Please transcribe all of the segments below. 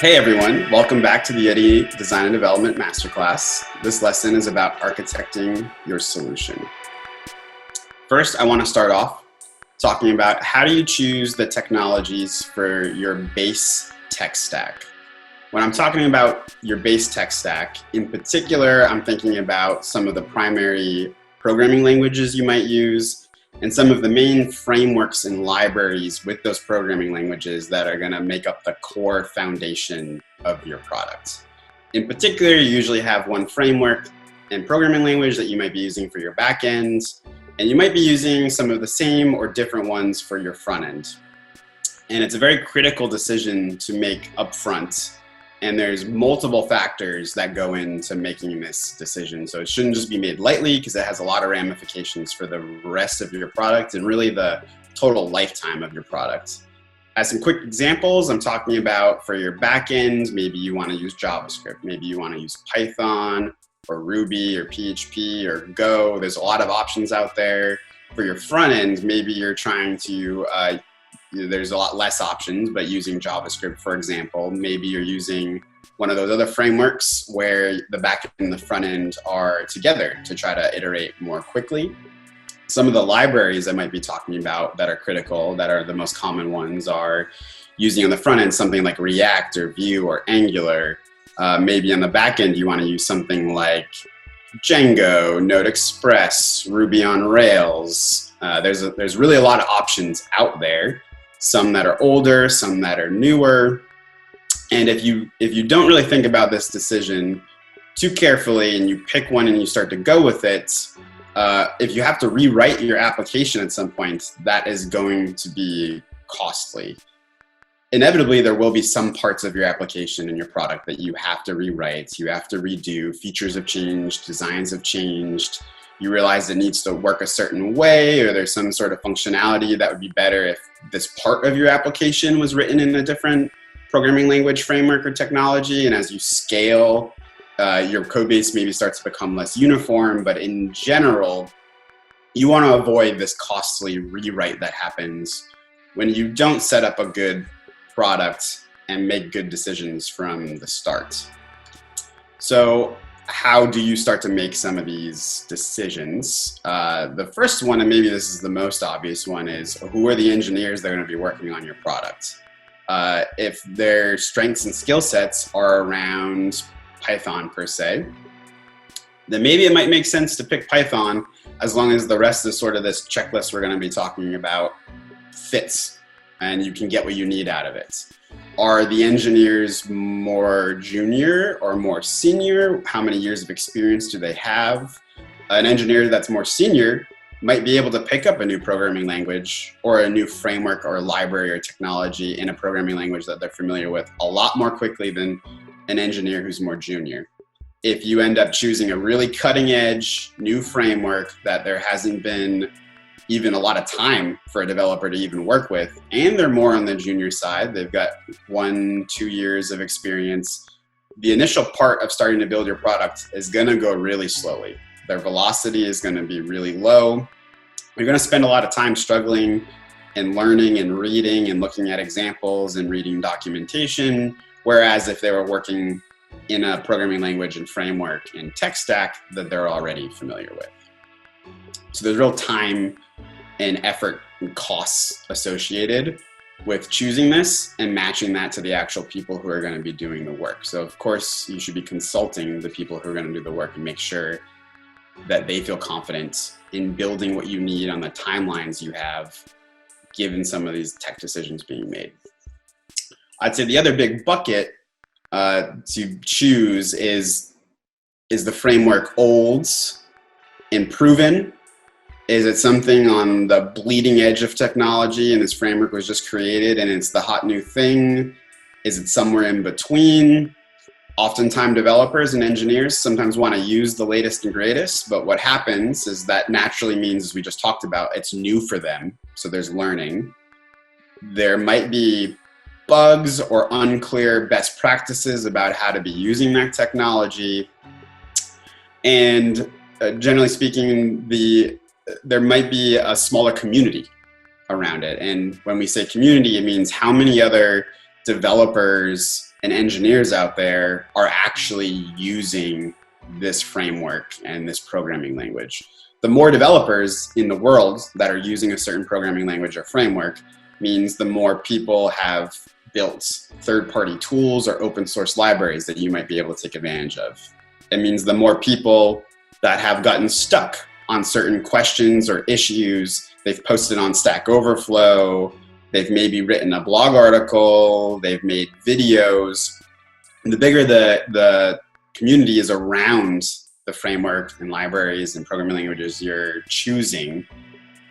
Hey everyone, welcome back to the Yeti Design and Development Masterclass. This lesson is about architecting your solution. First, I want to start off talking about how do you choose the technologies for your base tech stack. When I'm talking about your base tech stack, in particular, I'm thinking about some of the primary programming languages you might use and some of the main frameworks and libraries with those programming languages that are going to make up the core foundation of your product. In particular, you usually have one framework and programming language that you might be using for your back end, and you might be using some of the same or different ones for your front end. And it's a very critical decision to make upfront. And there's multiple factors that go into making this decision. So it shouldn't just be made lightly because it has a lot of ramifications for the rest of your product and really the total lifetime of your product. As some quick examples, I'm talking about for your backend, maybe you want to use JavaScript, maybe you want to use Python or Ruby or PHP or Go. There's a lot of options out there. For your front end, maybe you're trying to there's a lot less options, but using JavaScript, for example, maybe you're using one of those other frameworks where the back end and the front end are together to try to iterate more quickly. Some of the libraries I might be talking about that are critical, that are the most common ones, are using on the front end something like React or Vue or Angular. Maybe on the back end, you want to use something like Django, Node Express, Ruby on Rails. There's really a lot of options out there. Some that are older, some that are newer. And if you don't really think about this decision too carefully and you pick one and you start to go with it, if you have to rewrite your application at some point, that is going to be costly. Inevitably, there will be some parts of your application and your product that you have to rewrite, you have to redo. Features have changed, designs have changed. You realize it needs to work a certain way, or there's some sort of functionality that would be better if this part of your application was written in a different programming language, framework, or technology. And as you scale, your code base maybe starts to become less uniform. But in general, you want to avoid this costly rewrite that happens when you don't set up a good product and make good decisions from the start. So how do you start to make some of these decisions? The first one, and maybe this is the most obvious one, is who are the engineers that are going to be working on your product? If their strengths and skill sets are around Python per se, then maybe it might make sense to pick Python as long as the rest of sort of this checklist we're going to be talking about fits and you can get what you need out of it. Are the engineers more junior or more senior? How many years of experience do they have? An engineer that's more senior might be able to pick up a new programming language or a new framework or library or technology in a programming language that they're familiar with a lot more quickly than an engineer who's more junior. If you end up choosing a really cutting edge new framework that there hasn't been even a lot of time for a developer to even work with, and they're more on the junior side, they've got 1-2 years of experience, the initial part of starting to build your product is going to go really slowly. Their velocity is going to be really low. You're going to spend a lot of time struggling and learning and reading and looking at examples and reading documentation, whereas if they were working in a programming language and framework and tech stack that they're already familiar with. So there's real time and effort and costs associated with choosing this and matching that to the actual people who are going to be doing the work. So of course, you should be consulting the people who are going to do the work and make sure that they feel confident in building what you need on the timelines you have, given some of these tech decisions being made. I'd say the other big bucket to choose is the framework old and proven? Is it something on the bleeding edge of technology and this framework was just created and it's the hot new thing? Is it somewhere in between? Oftentimes developers and engineers sometimes want to use the latest and greatest, but what happens is that naturally means, as we just talked about, it's new for them. So there's learning. There might be bugs or unclear best practices about how to be using that technology. And generally speaking, there might be a smaller community around it. And when we say community, it means how many other developers and engineers out there are actually using this framework and this programming language. The more developers in the world that are using a certain programming language or framework means the more people have built third-party tools or open source libraries that you might be able to take advantage of. It means the more people that have gotten stuck on certain questions or issues, they've posted on Stack Overflow, they've maybe written a blog article, they've made videos. And the bigger the community is around the framework and libraries and programming languages you're choosing,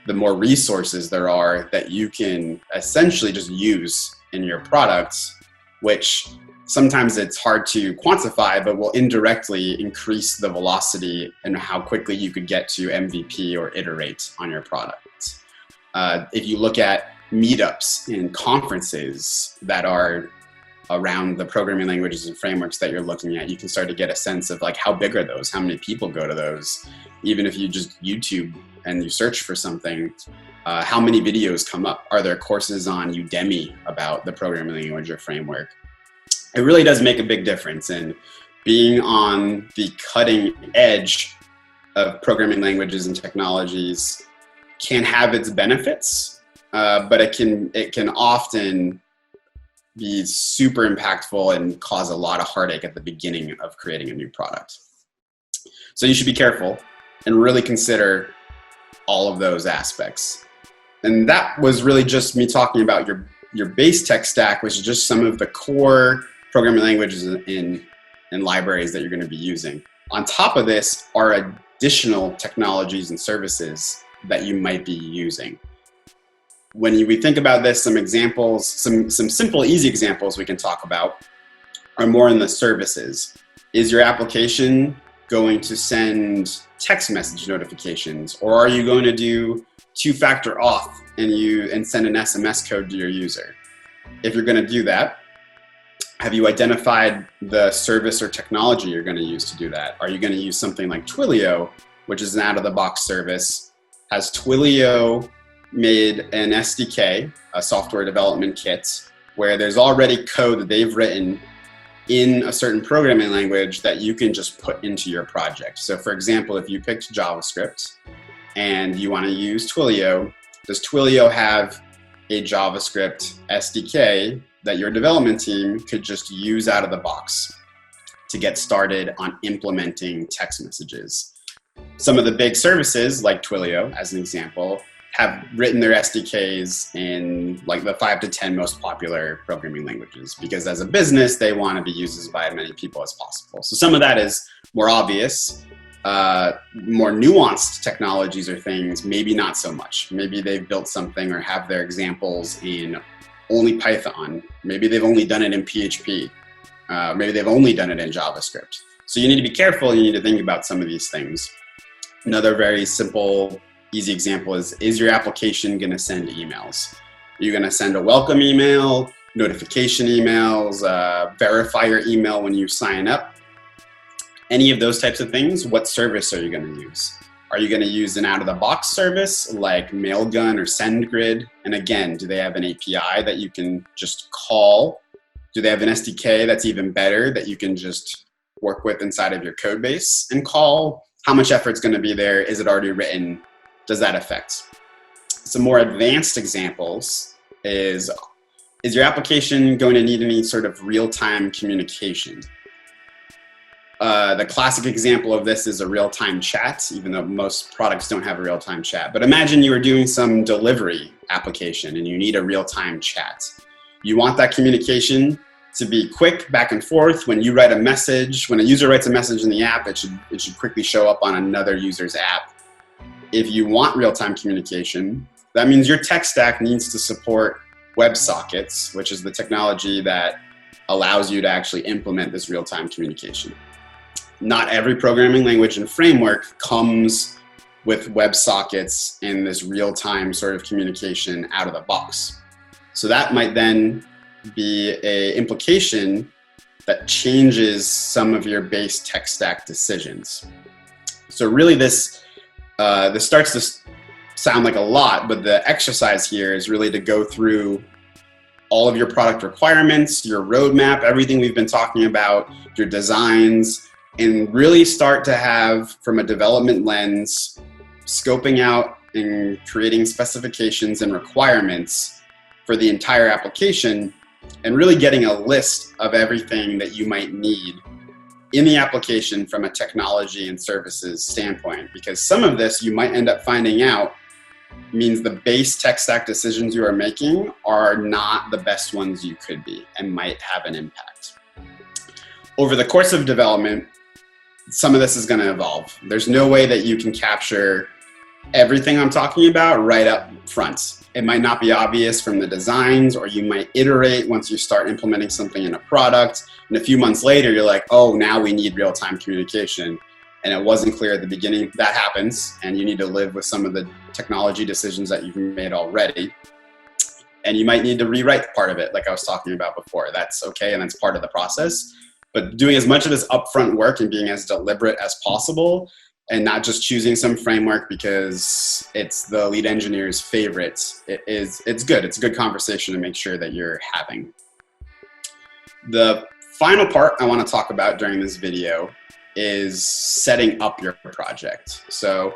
the more resources there are that you can essentially just use in your products, which sometimes it's hard to quantify, but will indirectly increase the velocity and how quickly you could get to MVP or iterate on your product. If you look at meetups and conferences that are around the programming languages and frameworks that you're looking at, you can start to get a sense of like, how big are those? How many people go to those? Even if you just YouTube and you search for something, how many videos come up? Are there courses on Udemy about the programming language or framework? It really does make a big difference, and being on the cutting edge of programming languages and technologies can have its benefits, but it can often be super impactful and cause a lot of heartache at the beginning of creating a new product. So you should be careful and really consider all of those aspects. And that was really just me talking about your base tech stack, which is just some of the core programming languages and libraries that you're going to be using. On top of this are additional technologies and services that you might be using. When we think about this, some examples, some simple, easy examples we can talk about are more in the services. Is your application going to send text message notifications, or are you going to do two-factor auth and send an SMS code to your user? If you're going to do that, have you identified the service or technology you're going to use to do that? Are you going to use something like Twilio, which is an out-of-the-box service? Has Twilio made an SDK, a software development kit, where there's already code that they've written in a certain programming language that you can just put into your project? So for example, if you picked JavaScript and you want to use Twilio, does Twilio have a JavaScript SDK that your development team could just use out of the box to get started on implementing text messages? Some of the big services, like Twilio, as an example, have written their SDKs in like the 5 to 10 most popular programming languages, because as a business, they want to be used by as many people as possible. So some of that is more obvious. More nuanced technologies or things, maybe not so much. Maybe they've built something or have their examples in only Python. Maybe they've only done it in PHP. Maybe they've only done it in JavaScript. So you need to be careful. You need to think about some of these things. Another very simple, easy example is your application going to send emails? Are you going to send a welcome email, notification emails, verify your email when you sign up? Any of those types of things, what service are you going to use? Are you going to use an out-of-the-box service like Mailgun or SendGrid? And again, do they have an API that you can just call? Do they have an SDK that's even better that you can just work with inside of your code base and call? How much effort's going to be there? Is it already written? Does that affect? Some more advanced examples is your application going to need any sort of real-time communication? The classic example of this is a real-time chat, even though most products don't have a real-time chat. But imagine you were doing some delivery application and you need a real-time chat. You want that communication to be quick, back and forth. When you write a message, when a user writes a message in the app, it should quickly show up on another user's app. If you want real-time communication, that means your tech stack needs to support WebSockets, which is the technology that allows you to actually implement this real-time communication. Not every programming language and framework comes with WebSockets and this real-time sort of communication out of the box. So that might then be an implication that changes some of your base tech stack decisions. So really this starts to sound like a lot, but the exercise here is really to go through all of your product requirements, your roadmap, everything we've been talking about, your designs, and really start to have, from a development lens, scoping out and creating specifications and requirements for the entire application, and really getting a list of everything that you might need in the application from a technology and services standpoint. Because some of this you might end up finding out means the base tech stack decisions you are making are not the best ones you could be and might have an impact. Over the course of development, some of this is going to evolve. There's no way that you can capture everything I'm talking about right up front. It might not be obvious from the designs, or you might iterate once you start implementing something in a product. And a few months later, you're like, oh, now we need real-time communication. And it wasn't clear at the beginning. That happens, and you need to live with some of the technology decisions that you've made already. And you might need to rewrite part of it, like I was talking about before. That's okay, and that's part of the process. But doing as much of this upfront work and being as deliberate as possible, and not just choosing some framework because it's the lead engineer's favorite, it's good. It's a good conversation to make sure that you're having. The final part I want to talk about during this video is setting up your project. So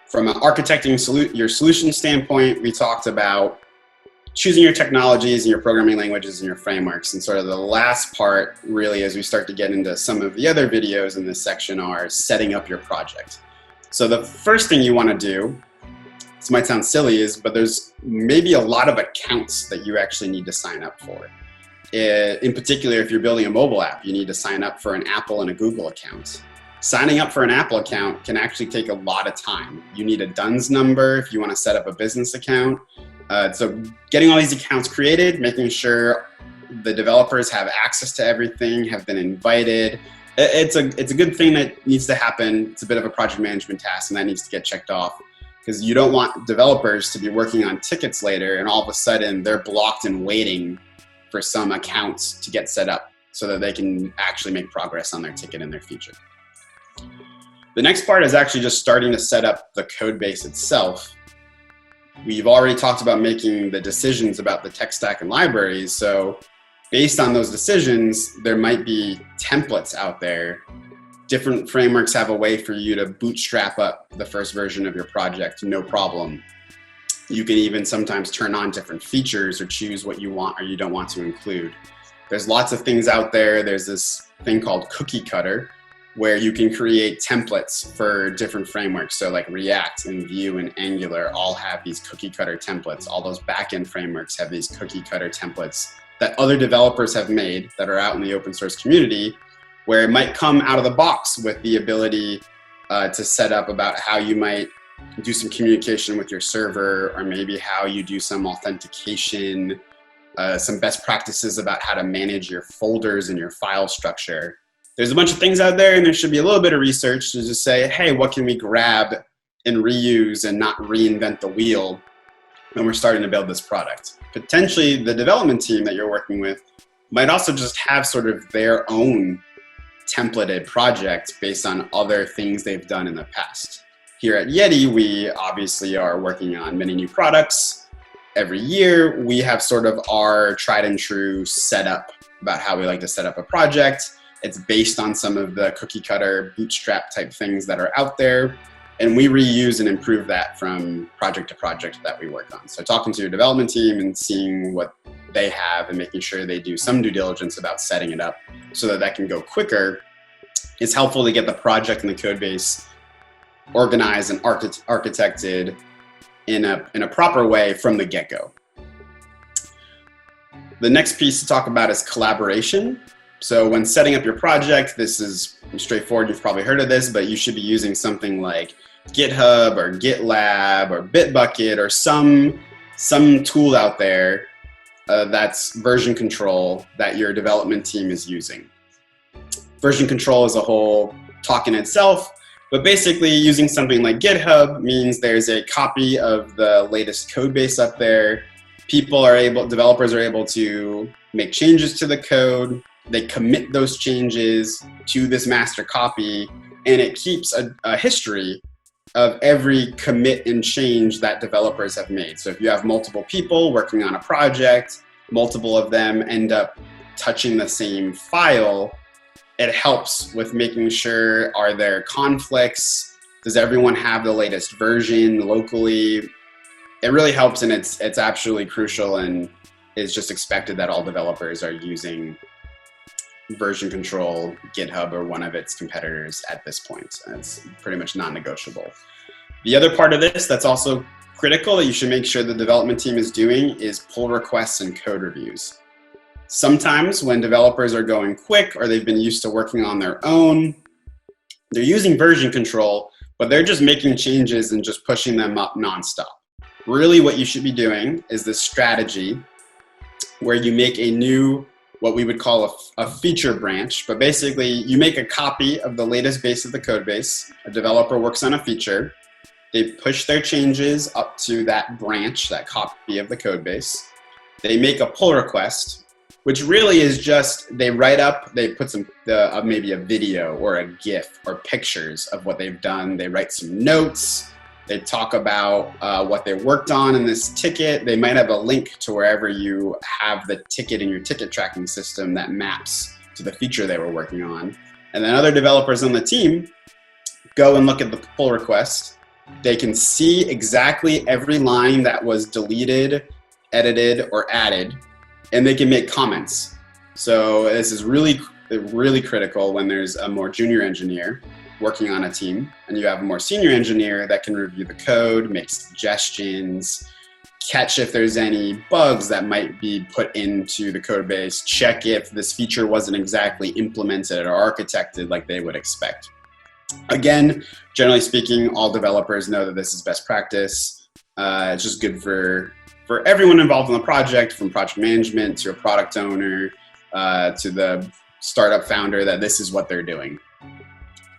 from an architecting your solution standpoint, we talked about choosing your technologies and your programming languages and your frameworks. And sort of the last part, really, as we start to get into some of the other videos in this section, are setting up your project. So the first thing you want to do, this might sound silly, but there's maybe a lot of accounts that you actually need to sign up for. In particular, if you're building a mobile app, you need to sign up for an Apple and a Google account. Signing up for an Apple account can actually take a lot of time. You need a DUNS number if you want to set up a business account. So getting all these accounts created, making sure the developers have access to everything, have been invited. It's a good thing that needs to happen. It's a bit of a project management task, and that needs to get checked off, because you don't want developers to be working on tickets later and all of a sudden they're blocked and waiting for some accounts to get set up so that they can actually make progress on their ticket and their feature. The next part is actually just starting to set up the code base itself. We've already talked about making the decisions about the tech stack and libraries. So based on those decisions, there might be templates out there. Different frameworks have a way for you to bootstrap up the first version of your project, no problem. You can even sometimes turn on different features or choose what you want or you don't want to include. There's lots of things out there. There's this thing called Cookie Cutter, where you can create templates for different frameworks. So like React and Vue and Angular all have these cookie cutter templates. All those backend frameworks have these cookie cutter templates that other developers have made that are out in the open source community, where it might come out of the box with the ability to set up about how you might do some communication with your server, or maybe how you do some authentication, some best practices about how to manage your folders and your file structure. There's a bunch of things out there, and there should be a little bit of research to just say, hey, what can we grab and reuse and not reinvent the wheel when we're starting to build this product? Potentially, the development team that you're working with might also just have sort of their own templated project based on other things they've done in the past. Here at Yeti, we obviously are working on many new products. Every year, we have sort of our tried and true setup about how we like to set up a project. It's based on some of the cookie cutter bootstrap type things that are out there. And we reuse and improve that from project to project that we work on. So talking to your development team and seeing what they have and making sure they do some due diligence about setting it up so that that can go quicker. It's helpful to get the project and the code base organized and architected in a proper way from the get-go. The next piece to talk about is collaboration. So when setting up your project, this is straightforward. You've probably heard of this, but you should be using something like GitHub or GitLab or Bitbucket or some tool out there that's version control that your development team is using. Version control is a whole talk in itself, but basically using something like GitHub means there's a copy of the latest code base up there. Developers are able to make changes to the code. They commit those changes to this master copy, and it keeps a history of every commit and change that developers have made. So if you have multiple people working on a project, multiple of them end up touching the same file, it helps with making sure, are there conflicts? Does everyone have the latest version locally? It really helps, and it's absolutely crucial, and is just expected that all developers are using version control, GitHub, or one of its competitors at this point. It's pretty much non-negotiable. The other part of this that's also critical that you should make sure the development team is doing is pull requests and code reviews. Sometimes when developers are going quick or they've been used to working on their own, they're using version control, but they're just making changes and just pushing them up nonstop. Really what you should be doing is this strategy where you make a new, what we would call a feature branch, but basically you make a copy of the latest base of the code base. A developer works on a feature. They push their changes up to that branch, that copy of the code base. They make a pull request, which really is just, they write up, they put some, maybe a video or a GIF or pictures of what they've done. They write some notes. They talk about what they worked on in this ticket. They might have a link to wherever you have the ticket in your ticket tracking system that maps to the feature they were working on. And then other developers on the team go and look at the pull request. They can see exactly every line that was deleted, edited, or added, and they can make comments. So this is really, really critical when there's a more junior engineer working on a team, and you have a more senior engineer that can review the code, make suggestions, catch if there's any bugs that might be put into the code base, check if this feature wasn't exactly implemented or architected like they would expect. Again, generally speaking, all developers know that this is best practice. It's just good for everyone involved in the project, from project management to a product owner to the startup founder, that this is what they're doing.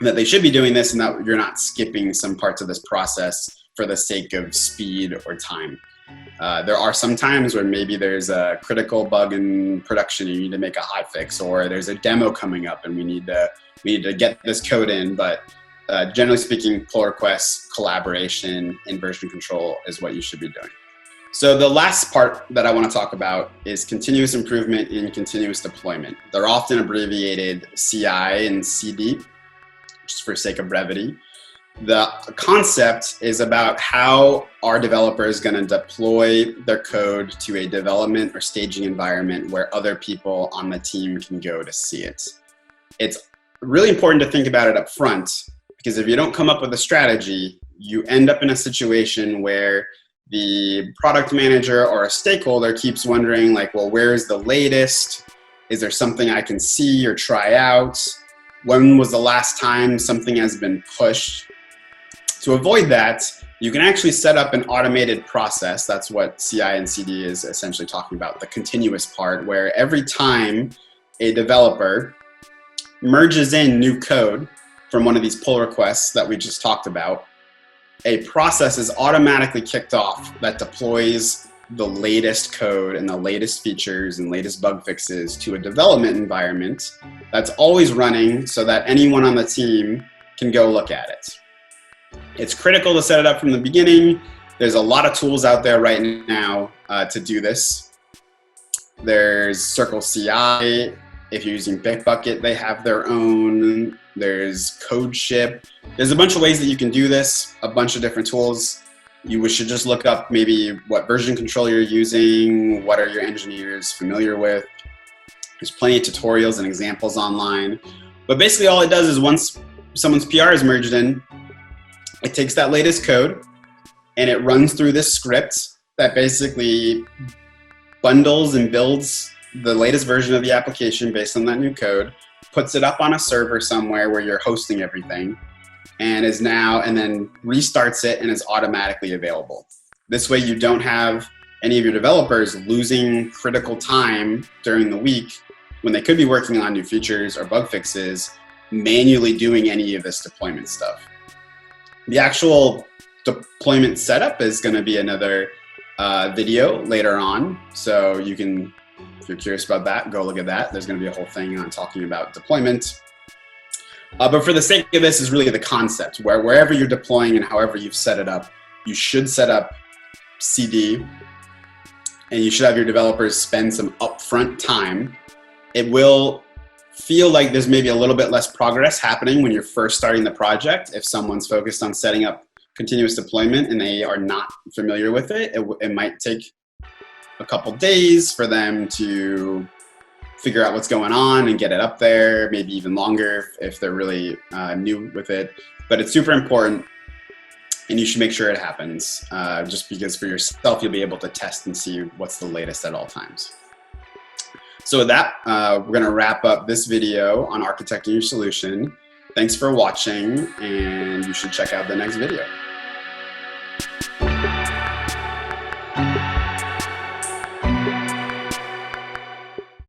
That they should be doing this, and that you're not skipping some parts of this process for the sake of speed or time. There are some times where maybe there's a critical bug in production and you need to make a hot fix, or there's a demo coming up and we need to get this code in. But generally speaking, pull requests, collaboration, and version control is what you should be doing. So the last part that I want to talk about is continuous improvement in continuous deployment. They're often abbreviated CI and CD, just for sake of brevity. The concept is about how are developers going to deploy their code to a development or staging environment where other people on the team can go to see it. It's really important to think about it up front, because if you don't come up with a strategy, you end up in a situation where the product manager or a stakeholder keeps wondering, like, well, where's the latest? Is there something I can see or try out? When was the last time something has been pushed? To avoid that, you can actually set up an automated process. That's what CI and CD is essentially talking about, the continuous part, where every time a developer merges in new code from one of these pull requests that we just talked about, a process is automatically kicked off that deploys the latest code and the latest features and latest bug fixes to a development environment that's always running, so that anyone on the team can go look at it. It's critical to set it up from the beginning. There's a lot of tools out there right now to do this. There's Circle CI. If you're using Bitbucket, they have their own. There's CodeShip. There's a bunch of ways that you can do this, a bunch of different tools. You should just look up maybe what version control you're using, what are your engineers familiar with. There's plenty of tutorials and examples online. But basically all it does is, once someone's PR is merged in, it takes that latest code and it runs through this script that basically bundles and builds the latest version of the application based on that new code, puts it up on a server somewhere where you're hosting everything, and then restarts it and is automatically available. This way you don't have any of your developers losing critical time during the week when they could be working on new features or bug fixes, manually doing any of this deployment stuff. The actual deployment setup is going to be another video later on, so you can, if you're curious about that, go look at that. There's going to be a whole thing on talking about deployment. But for the sake of this is really the concept, where wherever you're deploying and however you've set it up, you should set up CD and you should have your developers spend some upfront time. It will feel like there's maybe a little bit less progress happening when you're first starting the project. If someone's focused on setting up continuous deployment and they are not familiar with it, it might take a couple days for them to figure out what's going on and get it up there, maybe even longer if they're really new with it. But it's super important, and you should make sure it happens, just because for yourself, you'll be able to test and see what's the latest at all times. So with that, we're gonna wrap up this video on architecting your solution. Thanks for watching, and you should check out the next video.